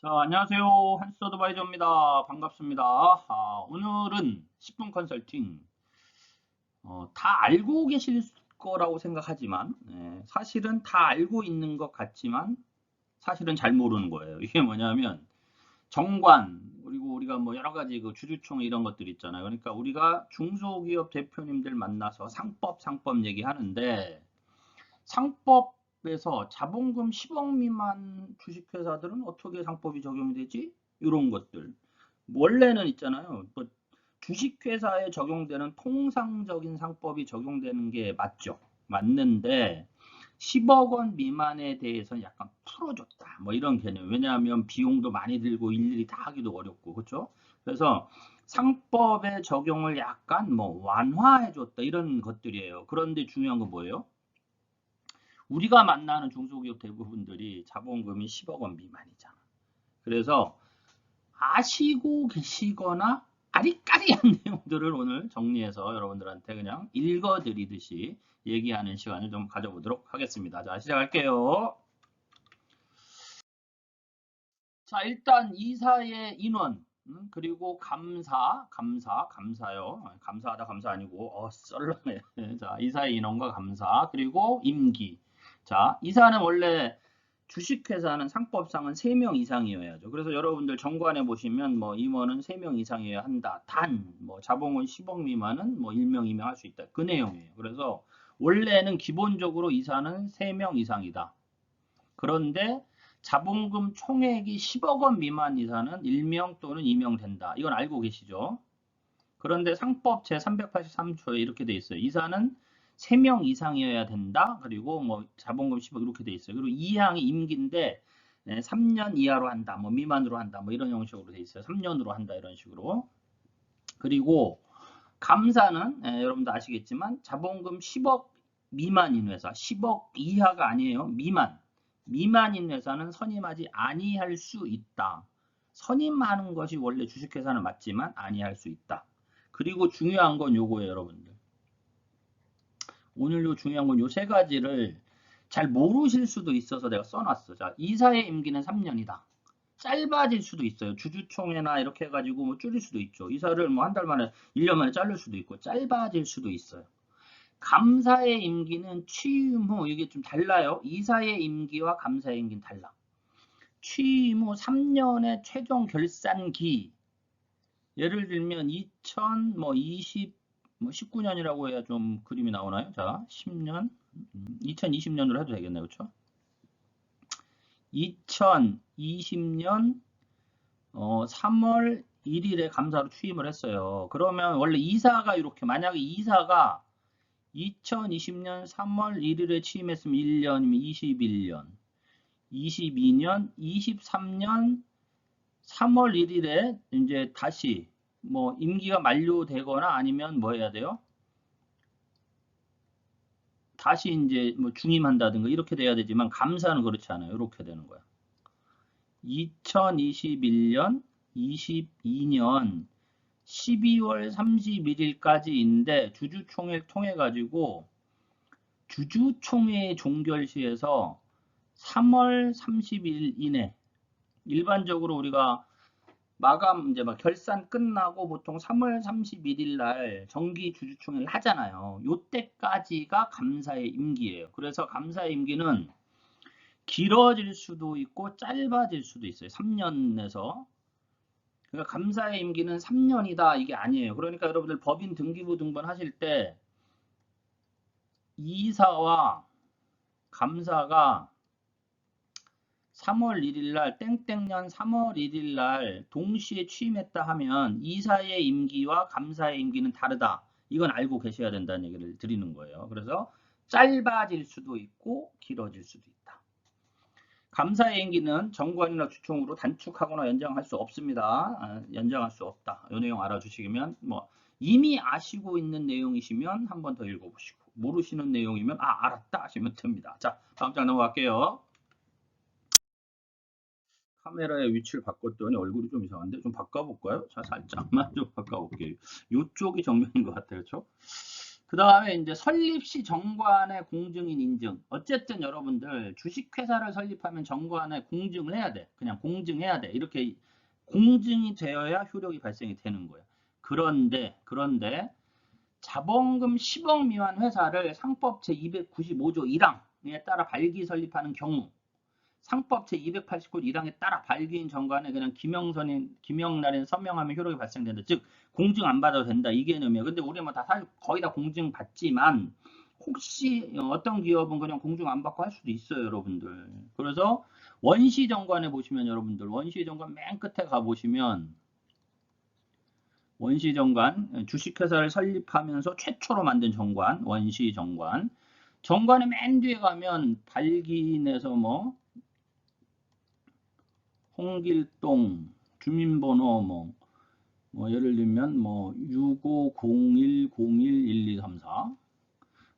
자, 안녕하세요. 한스 어드바이저입니다. 반갑습니다. 오늘은 10분 컨설팅. 다 알고 계실 거라고 생각하지만, 사실은 다 알고 있는 것 같지만, 사실은 잘 모르는 거예요. 이게 뭐냐면, 정관, 그리고 우리가 뭐 여러 가지 그 주주총 이런 것들 있잖아요. 그러니까 우리가 중소기업 대표님들 만나서 상법 얘기하는데, 상법에서 자본금 10억 미만 주식회사들은 어떻게 상법이 적용이 되지? 이런 것들. 원래는 있잖아요. 뭐 주식회사에 적용되는 통상적인 상법이 적용되는 게 맞죠. 맞는데 10억 원 미만에 대해서는 약간 풀어줬다. 뭐 이런 개념. 왜냐하면 비용도 많이 들고 일일이 다 하기도 어렵고 그렇죠. 그래서 상법의 적용을 약간 뭐 완화해줬다 이런 것들이에요. 그런데 중요한 건 뭐예요? 우리가 만나는 중소기업 대부분들이 자본금이 10억 원 미만이잖아. 그래서 아시고 계시거나 아리까리한 내용들을 오늘 정리해서 여러분들한테 그냥 읽어드리듯이 얘기하는 시간을 좀 가져보도록 하겠습니다. 자, 시작할게요. 자, 일단 이사의 인원, 그리고 감사요. 감사하다 감사 아니고, 썰렁해. 자, 이사의 인원과 감사, 그리고 임기. 자, 이사는 원래 주식회사는 상법상은 3명 이상이어야죠. 그래서 여러분들 정관에 보시면 뭐 임원은 3명 이상이어야 한다. 뭐 자본은 10억 미만은 뭐 1명, 2명 할 수 있다. 그 내용이에요. 그래서 원래는 기본적으로 이사는 3명 이상이다. 그런데 자본금 총액이 10억 원 미만 이사는 1명 또는 2명 된다. 이건 알고 계시죠? 그런데 상법 제383조에 이렇게 돼 있어요. 이사는 3명 이상이어야 된다. 그리고 뭐 자본금 10억 이렇게 돼 있어요. 그리고 2항이 임기인데 3년 이하로 한다. 뭐 미만으로 한다. 뭐 이런 형식으로 돼 있어요. 3년으로 한다. 이런 식으로. 그리고 감사는 여러분도 아시겠지만 자본금 10억 미만인 회사, 10억 이하가 아니에요. 미만인 회사는 선임하지 아니할 수 있다. 선임하는 것이 원래 주식회사는 맞지만 아니할 수 있다. 그리고 중요한 건 요거예요, 여러분들. 오늘 중요한 건 요 세 가지를 잘 모르실 수도 있어서 내가 써놨어. 자, 이사의 임기는 3년이다. 짧아질 수도 있어요. 주주총회나 이렇게 해가지고 뭐 줄일 수도 있죠. 이사를 뭐 한 달 만에, 1년 만에 자를 수도 있고, 짧아질 수도 있어요. 감사의 임기는 취임 후, 이게 좀 달라요. 이사의 임기와 감사의 임기는 달라. 취임 후 3년의 최종 결산기. 예를 들면 2020, 뭐 19년이라고 해야 좀 그림이 나오나요? 자, 10년, 2020년으로 해도 되겠네요. 그렇죠? 2020년 3월 1일에 감사로 취임을 했어요. 그러면 원래 이사가 이렇게 만약에 이사가 2020년 3월 1일에 취임했으면 1년이면 21년, 22년, 23년 3월 1일에 이제 다시 뭐 임기가 만료되거나 아니면 뭐 해야 돼요? 다시 이제 뭐 중임한다든가 이렇게 돼야 되지만 감사는 그렇지 않아요. 이렇게 되는 거야. 2021년, 22년 12월 31일까지인데 주주총회 통해 가지고 주주총회 종결시에서 3월 30일 이내 일반적으로 우리가 마감 이제 막 결산 끝나고 보통 3월 31일 날 정기 주주총회를 하잖아요. 요때까지가 감사의 임기예요. 그래서 감사의 임기는 길어질 수도 있고 짧아질 수도 있어요. 3년에서. 그러니까 감사의 임기는 3년이다 이게 아니에요. 그러니까 여러분들 법인 등기부 등본하실 때 이사와 감사가 3월 1일 날 땡땡년 3월 1일 날 동시에 취임했다 하면 이사의 임기와 감사의 임기는 다르다. 이건 알고 계셔야 된다는 얘기를 드리는 거예요. 그래서 짧아질 수도 있고 길어질 수도 있다. 감사의 임기는 정관이나 주총으로 단축하거나 연장할 수 없습니다. 연장할 수 없다. 이 내용 알아주시면 뭐 이미 아시고 있는 내용이시면 한 번 더 읽어보시고 모르시는 내용이면 알았다 하시면 됩니다. 자, 다음 장 넘어갈게요. 카메라의 위치를 바꿨더니 얼굴이 좀 이상한데 좀 바꿔볼까요? 자, 살짝만 좀 바꿔볼게요. 이쪽이 정면인 것 같아요. 그렇죠? 그 다음에 이제 설립 시 정관의 공증인 인증. 어쨌든 여러분들 주식회사를 설립하면 정관에 공증을 해야 돼. 그냥 공증해야 돼. 이렇게 공증이 되어야 효력이 발생이 되는 거예요. 그런데 자본금 10억 미만 회사를 상법 제295조 1항에 따라 발기 설립하는 경우 상법 제289조 1항에 따라 발기인 정관에 그냥 기명날인 서명하면 효력이 발생된다. 즉 공증 안 받아도 된다. 이 개념이에요. 근데 우리 뭐 다 거의 다 공증 받지만 혹시 어떤 기업은 그냥 공증 안 받고 할 수도 있어요, 여러분들. 그래서 원시정관에 보시면 여러분들 원시정관 맨 끝에 가 보시면 원시정관 주식회사를 설립하면서 최초로 만든 정관 원시정관 정관의 맨 뒤에 가면 발기인에서 뭐 홍길동 주민번호 뭐 예를 들면 뭐 6501011234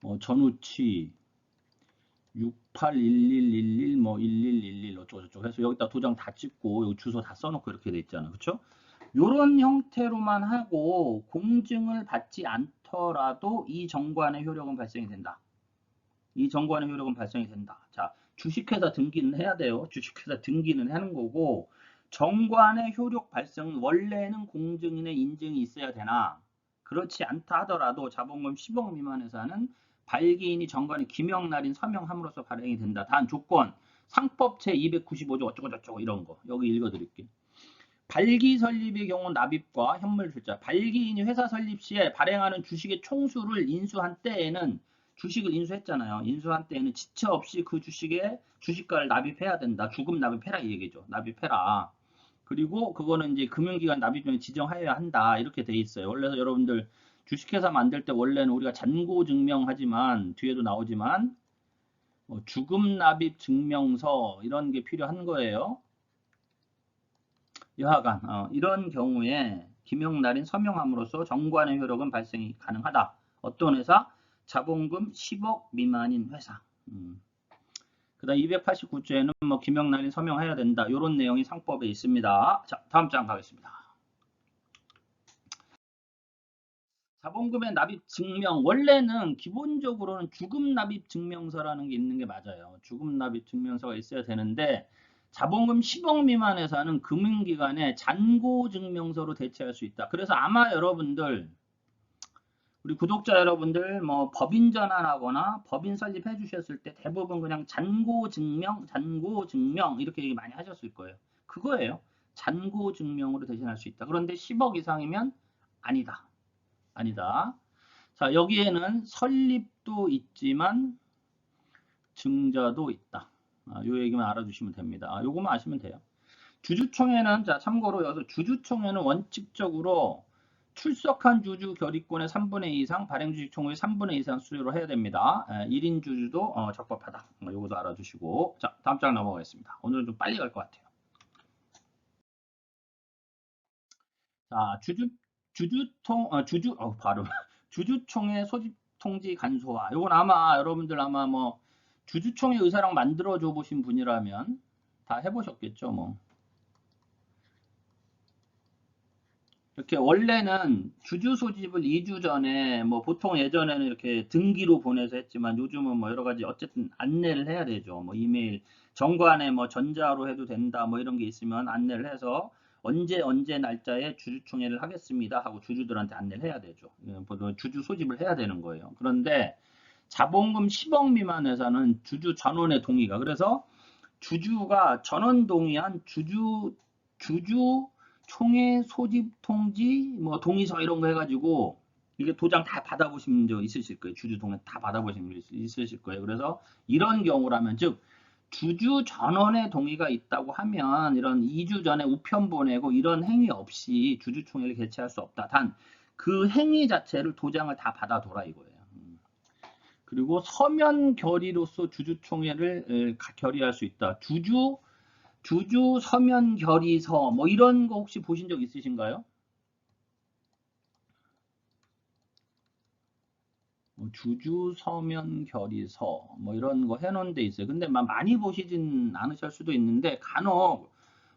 뭐 전우치 681111 뭐 1111 어쩌고저쩌고 해서 여기다 도장 다 찍고 여기 주소 다 써놓고 이렇게 돼 있잖아. 그렇죠? 요런 형태로만 하고 공증을 받지 않더라도 이 정관의 효력은 발생이 된다. 이 정관의 효력은 발생이 된다. 자, 주식회사 등기는 해야 돼요. 주식회사 등기는 하는 거고 정관의 효력 발생은 원래는 공증인의 인증이 있어야 되나 그렇지 않다 하더라도 자본금 10억 미만 회사는 발기인이 정관에 기명날인 서명함으로써 발행이 된다. 단 조건 상법 제295조 어쩌고저쩌고 이런 거 여기 읽어드릴게요. 발기 설립의 경우 납입과 현물 출자. 발기인이 회사 설립 시에 발행하는 주식의 총수를 인수한 때에는 주식을 인수했잖아요. 인수한 때에는 지체 없이 그 주식에 주식가를 납입해야 된다. 주금 납입해라 이 얘기죠. 납입해라. 그리고 그거는 이제 금융기관 납입용에 지정하여야 한다. 이렇게 돼 있어요. 원래 여러분들 주식회사 만들 때 원래는 우리가 잔고 증명하지만 뒤에도 나오지만 주금 납입 증명서 이런 게 필요한 거예요. 여하간 이런 경우에 기명날인 서명함으로써 정관의 효력은 발생이 가능하다. 어떤 회사? 자본금 10억 미만인 회사. 그 다음 289조에는 뭐 기명날인 서명해야 된다. 이런 내용이 상법에 있습니다. 자, 다음 장 가겠습니다. 자본금의 납입 증명. 원래는 기본적으로는 주금 납입 증명서라는 게 있는 게 맞아요. 주금 납입 증명서가 있어야 되는데 자본금 10억 미만 회사는 금융기관에 잔고 증명서로 대체할 수 있다. 그래서 아마 여러분들 우리 구독자 여러분들 뭐 법인 전환하거나 법인 설립해 주셨을 때 대부분 그냥 잔고 증명 이렇게 얘기 많이 하셨을 거예요. 그거예요. 잔고 증명으로 대신할 수 있다. 그런데 10억 이상이면 아니다. 자, 여기에는 설립도 있지만 증자도 있다. 요 얘기만 알아주시면 됩니다. 요거만 아시면 돼요. 주주총회는 자 참고로 여기서 주주총회는 원칙적으로 출석한 주주 결의권의 3분의 2 이상, 발행주식총회의 3분의 2 이상 수료로 해야 됩니다. 1인 주주도 적법하다. 요것도 알아주시고 자 다음 장 넘어가겠습니다. 오늘은 좀 빨리 갈 것 같아요. 자 주주총회 소집 통지 간소화. 요건 아마 여러분들 아마 뭐 주주총회 의사랑 만들어 줘 보신 분이라면 다 해보셨겠죠 뭐. 이렇게 원래는 주주 소집을 2주 전에 뭐 보통 예전에는 이렇게 등기로 보내서 했지만 요즘은 뭐 여러 가지 어쨌든 안내를 해야 되죠. 뭐 이메일 정관에 뭐 전자로 해도 된다 뭐 이런 게 있으면 안내를 해서 언제 날짜에 주주총회를 하겠습니다 하고 주주들한테 안내를 해야 되죠. 주주 소집을 해야 되는 거예요. 그런데 자본금 10억 미만 회사는 주주 전원의 동의가 그래서 주주가 전원 동의한 주주 총회 소집 통지 뭐 동의서 이런 거 해가지고 이게 도장 다 받아보신 적 있으실 거예요. 주주 동의 다 받아보신 적 있으실 거예요. 그래서 이런 경우라면 즉 주주 전원의 동의가 있다고 하면 이런 2주 전에 우편 보내고 이런 행위 없이 주주총회를 개최할 수 없다. 단 그 행위 자체를 도장을 다 받아둬라 이거예요. 그리고 서면 결의로서 주주총회를 결의할 수 있다. 주주 서면 결의서 뭐 이런 거 혹시 보신 적 있으신가요? 주주 서면 결의서 뭐 이런 거 해놓은 데 있어요. 근데 많이 보시진 않으실 수도 있는데 간혹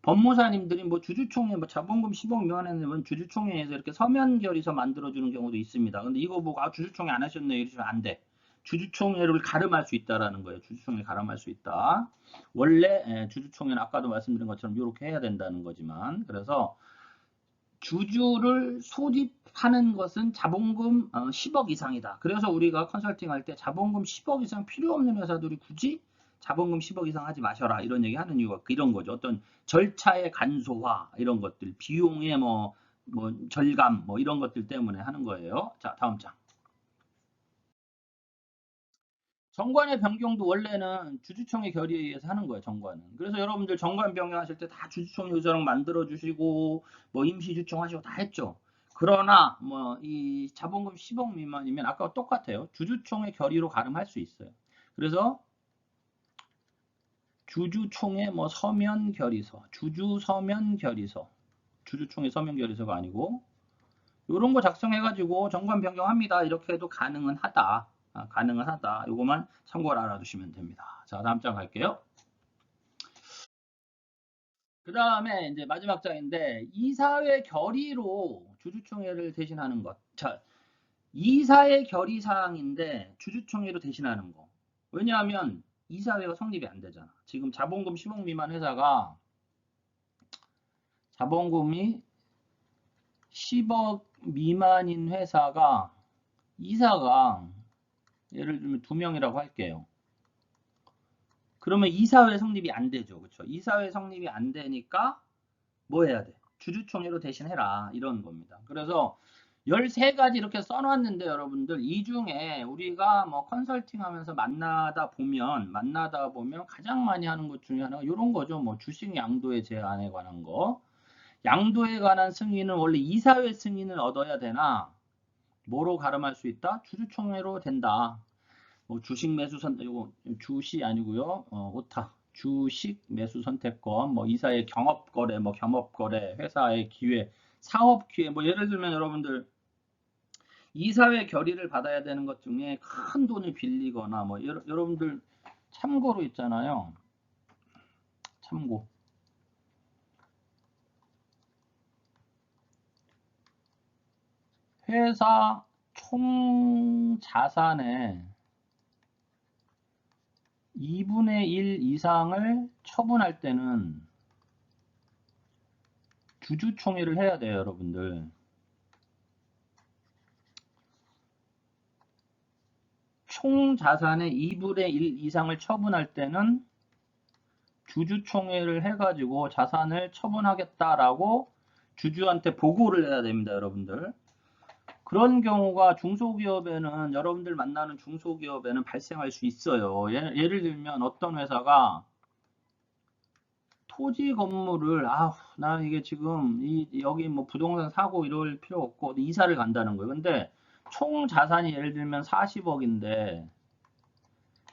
법무사님들이 뭐 주주총회 뭐 자본금 10억 미만이면 주주총회에서 이렇게 서면 결의서 만들어주는 경우도 있습니다. 근데 이거 보고 아 주주총회 안 하셨네 이러시면 안 돼. 주주총회를 가름할 수 있다라는 거예요. 주주총회 가름할 수 있다. 원래 주주총회는 아까도 말씀드린 것처럼 이렇게 해야 된다는 거지만 그래서 주주를 소집하는 것은 자본금 10억 이상이다. 그래서 우리가 컨설팅 할 때 자본금 10억 이상 필요 없는 회사들이 굳이 자본금 10억 이상 하지 마셔라 이런 얘기 하는 이유가 이런 거죠. 어떤 절차의 간소화 이런 것들 비용의 뭐 절감 뭐 이런 것들 때문에 하는 거예요. 자 다음 장. 정관의 변경도 원래는 주주총회 결의에 의해서 하는 거예요. 정관은. 그래서 여러분들 정관 변경하실 때 다 주주총회 의사랑 만들어 주시고 뭐 임시 주총하시고 다 했죠. 그러나 뭐 이 자본금 10억 미만이면 아까와 똑같아요. 주주총회 결의로 가름할 수 있어요. 그래서 주주총회 뭐 서면 결의서, 주주 서면 결의서, 주주총회 서면 결의서가 아니고 이런 거 작성해가지고 정관 변경합니다. 이렇게 해도 가능은 하다. 가능은 하다. 이거만 참고를 알아두시면 됩니다. 자, 다음 장 갈게요. 그 다음에 이제 마지막 장인데 이사회 결의로 주주총회를 대신하는 것. 자, 이사회 결의 사항인데 주주총회로 대신하는 거. 왜냐하면 이사회가 성립이 안 되잖아. 지금 자본금 10억 미만 회사가 자본금이 10억 미만인 회사가 이사가 예를 들면 2명이라고 할게요. 그러면 이사회 성립이 안 되죠. 그렇죠? 이사회 성립이 안 되니까 뭐 해야 돼? 주주총회로 대신해라. 이런 겁니다. 그래서 13가지 이렇게 써놨는데 여러분들 이 중에 우리가 뭐 컨설팅 하면서 만나다 보면 가장 많이 하는 것 중에 하나가 이런 거죠. 뭐 주식 양도의 제한에 관한 거. 양도에 관한 승인은 원래 이사회 승인을 얻어야 되나 뭐로 가름할 수 있다? 주주총회로 된다. 뭐 주식 매수 선택, 이거 주시 아니고요. 오타. 주식 매수 선택권, 뭐 이사의 경업거래, 뭐 겸업거래, 회사의 기회, 사업 기회, 뭐 예를 들면 여러분들 이사회 결의를 받아야 되는 것 중에 큰 돈을 빌리거나 뭐 여러분들 참고로 있잖아요. 참고. 회사 총 자산의 2분의 1 이상을 처분할 때는 주주총회를 해야 돼요, 여러분들. 총 자산의 2분의 1 이상을 처분할 때는 주주총회를 해가지고 자산을 처분하겠다라고 주주한테 보고를 해야 됩니다, 여러분들. 그런 경우가 중소기업에는 여러분들 만나는 중소기업에는 발생할 수 있어요. 예를 들면 어떤 회사가 토지 건물을 나 이게 지금 여기 뭐 부동산 사고 이럴 필요 없고 이사를 간다는 거예요. 근데 총 자산이 예를 들면 40억인데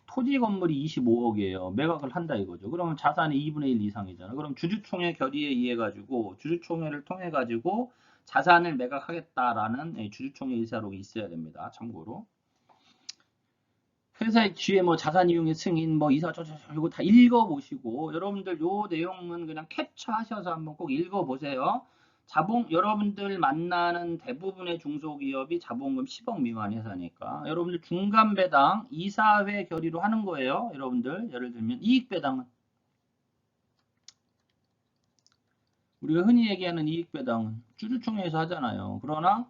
토지 건물이 25억이에요. 매각을 한다 이거죠. 그러면 자산이 2분의 1 이상이잖아. 그럼 주주총회 결의에 의해 가지고 주주총회를 통해 가지고 자산을 매각하겠다라는 주주총회 의사록이 있어야 됩니다. 참고로. 회사의 기회 뭐 자산 이용의 승인 뭐 이사 저저 이거 다 읽어보시고 여러분들 요 내용은 그냥 캡처하셔서 한번 꼭 읽어보세요. 여러분들 만나는 대부분의 중소기업이 자본금 10억 미만 회사니까 여러분들 중간 배당 이사회 결의로 하는 거예요. 여러분들 예를 들면 이익 배당은 우리가 흔히 얘기하는 이익 배당은 주주총회에서 하잖아요. 그러나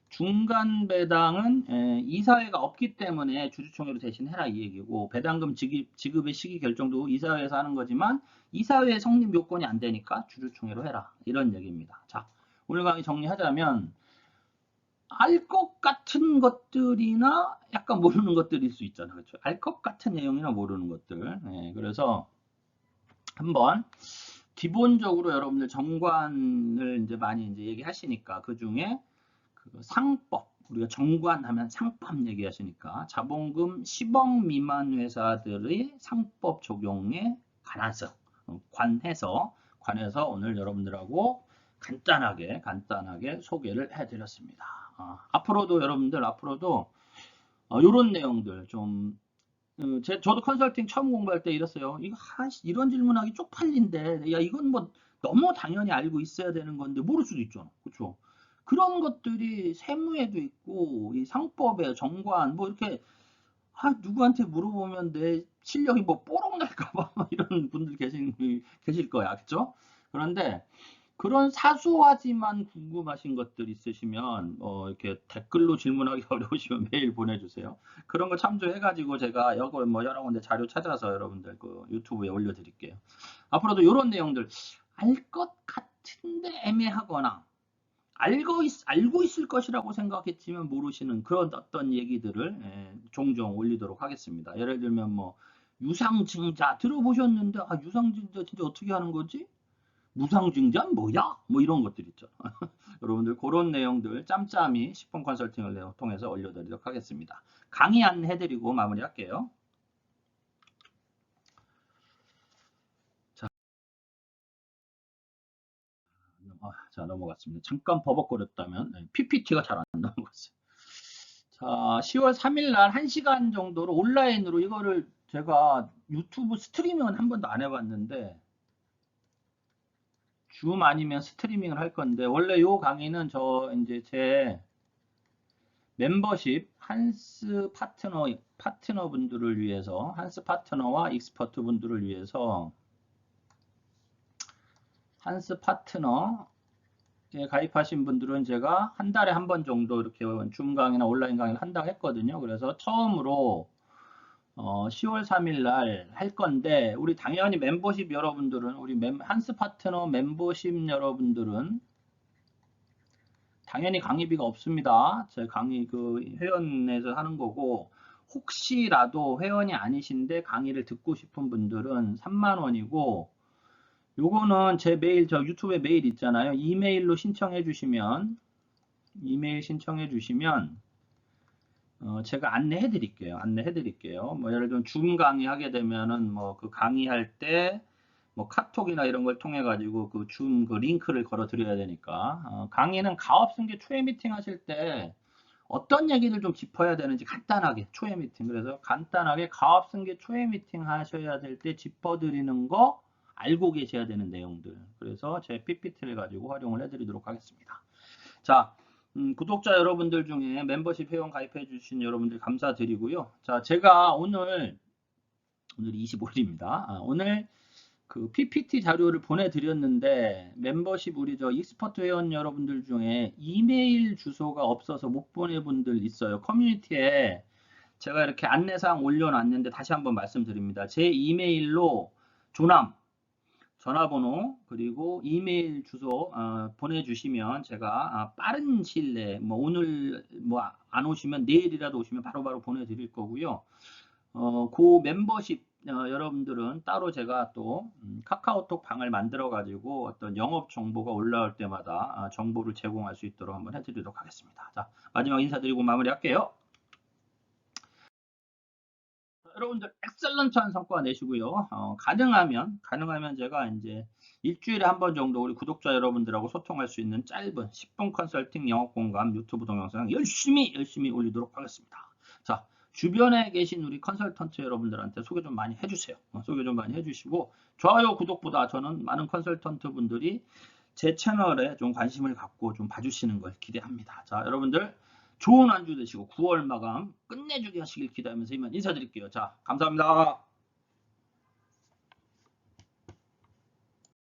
중간 배당은 이사회가 없기 때문에 주주총회로 대신 해라 이 얘기고 배당금 지급의 시기 결정도 이사회에서 하는 거지만 이사회 성립 요건이 안 되니까 주주총회로 해라 이런 얘기입니다. 자, 오늘 강의 정리하자면 알 것 같은 것들이나 약간 모르는 것들일 수 있잖아요. 그렇죠? 알 것 같은 내용이나 모르는 것들. 그래서 한번 기본적으로 여러분들 정관을 이제 많이 이제 얘기하시니까 그 중에 그 상법 우리가 정관하면 상법 얘기하시니까 자본금 10억 미만 회사들의 상법 적용에 관해서 관해서 오늘 여러분들하고 간단하게 소개를 해드렸습니다. 앞으로도 여러분들 이런 내용들 좀 저도 컨설팅 처음 공부할 때 이랬어요. 이런 질문하기 쪽팔린데 야 이건 뭐 너무 당연히 알고 있어야 되는 건데 모를 수도 있잖아. 그렇죠? 그런 것들이 세무에도 있고 이 상법에 정관 뭐 이렇게 누구한테 물어보면 내 실력이 뭐 뽀록 날까 봐 이런 분들 계실 거야. 그렇죠? 그런데 그런 사소하지만 궁금하신 것들 있으시면 이렇게 댓글로 질문하기 어려우시면 메일 보내주세요. 그런 거 참조해가지고 제가 여거 뭐 여러 군데 자료 찾아서 여러분들 그 유튜브에 올려드릴게요. 앞으로도 이런 내용들 알 것 같은데 애매하거나 알고 있을 것이라고 생각했지만 모르시는 그런 어떤 얘기들을 종종 올리도록 하겠습니다. 예를 들면 뭐 유상증자 들어보셨는데 유상증자 진짜 어떻게 하는 거지? 무상증자는 뭐야? 뭐 이런 것들 있죠. 여러분들 그런 내용들 짬짬이 10분 컨설팅을 통해서 올려드리도록 하겠습니다. 강의 안내해드리고 마무리할게요. 자, 넘어갔습니다. 잠깐 버벅거렸다면 PPT가 잘 안 넘어갔어요. 자, 10월 3일 날 1시간 정도로 온라인으로 이거를 제가 유튜브 스트리밍은 한 번도 안 해봤는데 줌 아니면 스트리밍을 할 건데 원래 요 강의는 저 이제 제 멤버십 한스 파트너 분들을 위해서 한스 파트너와 익스퍼트 분들을 위해서 한스 파트너에 가입하신 분들은 제가 한 달에 한 번 정도 이렇게 줌 강의나 온라인 강의를 한다고 했거든요. 그래서 처음으로 10월 3일 날 할 건데 우리 당연히 멤버십 여러분들은 우리 한스 파트너 멤버십 여러분들은 당연히 강의비가 없습니다. 제 강의 그 회원에서 하는 거고 혹시라도 회원이 아니신데 강의를 듣고 싶은 분들은 3만 원이고 요거는 제 메일 저 유튜브에 메일 있잖아요. 이메일로 신청해 주시면 제가 안내해 드릴게요. 뭐 예를 들면 줌 강의 하게 되면은 뭐 그 강의할 때 뭐 카톡이나 이런 걸 통해 가지고 그 줌 그 링크를 걸어 드려야 되니까 강의는 가업승계 초회 미팅 하실 때 어떤 얘기를 좀 짚어야 되는지 간단하게 초회 미팅 그래서 간단하게 가업승계 초회 미팅 하셔야 될 때 짚어드리는 거 알고 계셔야 되는 내용들 그래서 제 PPT를 가지고 활용을 해드리도록 하겠습니다. 자, 구독자 여러분들 중에 멤버십 회원 가입해 주신 여러분들 감사드리고요. 자, 제가 오늘 25일입니다. 오늘 그 PPT 자료를 보내드렸는데 멤버십 우리 저 익스퍼트 회원 여러분들 중에 이메일 주소가 없어서 못 보낸 분들 있어요. 커뮤니티에 제가 이렇게 안내사항 올려놨는데 다시 한번 말씀드립니다. 제 이메일로 조남 전화번호 그리고 이메일 주소 보내주시면 제가 빠른 시일 내에 뭐 오늘 뭐 안 오시면 내일이라도 오시면 바로바로 보내드릴 거고요. 그 멤버십 여러분들은 따로 제가 또 카카오톡 방을 만들어 가지고 어떤 영업 정보가 올라올 때마다 정보를 제공할 수 있도록 한번 해드리도록 하겠습니다. 자, 마지막 인사드리고 마무리할게요. 여러분들 엑셀런트한 성과 내시고요. 가능하면 제가 이제 일주일에 한 번 정도 우리 구독자 여러분들하고 소통할 수 있는 짧은 10분 컨설팅 영업 공감 유튜브 동영상 열심히 올리도록 하겠습니다. 자, 주변에 계신 우리 컨설턴트 여러분들한테 소개 좀 많이 해주세요. 소개 좀 많이 해주시고 좋아요, 구독보다 저는 많은 컨설턴트 분들이 제 채널에 좀 관심을 갖고 좀 봐주시는 걸 기대합니다. 자, 여러분들 좋은 한 주 되시고 9월 마감 끝내주게 하시길 기대하면서 이만 인사드릴게요. 자, 감사합니다.